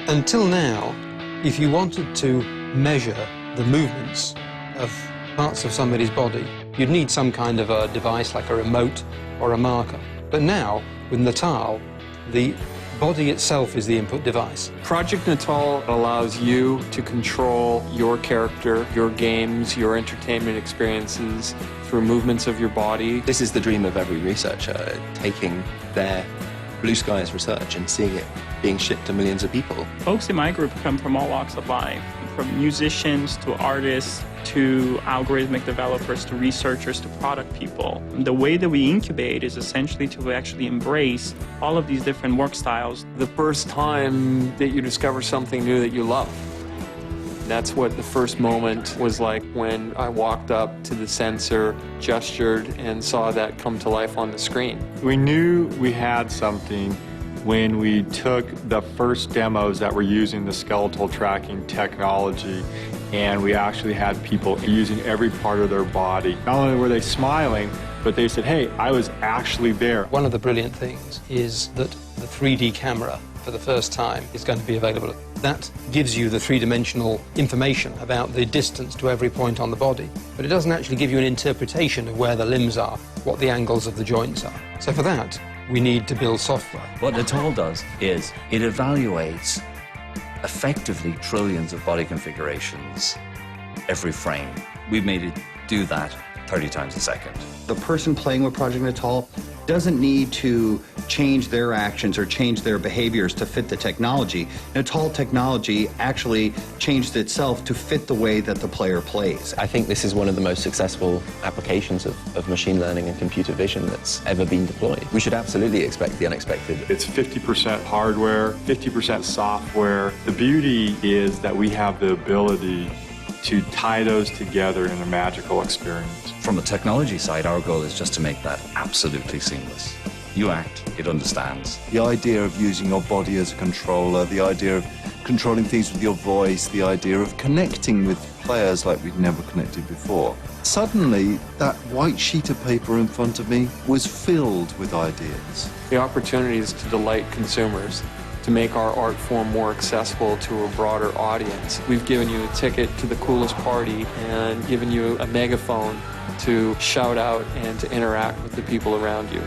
Until now, if you wanted to measure the movements of parts of somebody's body, you'd need some kind of a device like a remote or a marker. But now, with Natal, the body itself is the input device. Project Natal allows you to control your character, your games, your entertainment experiences through movements of your body. This is the dream of every researcher, taking their blue skies research and seeing it being shipped to millions of people. Folks in my group come from all walks of life, from musicians to artists to algorithmic developers to researchers to product people. The way that we incubate is essentially to actually embrace all of these different work styles. The first time that you discover something new that you love. That's what the first moment was like when I walked up to the sensor, gestured, and saw that come to life on the screen. We knew we had something when we took the first demos that were using the skeletal tracking technology, and we actually had people using every part of their body. Not only were they smiling, but they said, hey, I was actually there. One of the brilliant things is that the 3D camera, for the first time, is going to be available. That gives you the three-dimensional information about the distance to every point on the body, but it doesn't actually give you an interpretation of where the limbs are, what the angles of the joints are. So for that, we need to build software. What Natal does is it evaluates effectively trillions of body configurations every frame. We've made it do that 30 times a second. The person playing with Project Natal doesn't need to change their actions or change their behaviors to fit the technology. Natal technology actually changed itself to fit the way that the player plays. I think this is one of the most successful applications of machine learning and computer vision that's ever been deployed. We should absolutely expect the unexpected. It's 50% hardware, 50% software. The beauty is that we have the ability to tie those together in a magical experience. From the technology side, our goal is just to make that absolutely seamless. You act, it understands. The idea of using your body as a controller, the idea of controlling things with your voice, the idea of connecting with players like we've never connected before. Suddenly, that white sheet of paper in front of me was filled with ideas. The opportunities to delight consumers, to make our art form more accessible to a broader audience. We've given you a ticket to the coolest party and given you a megaphone to shout out and to interact with the people around you.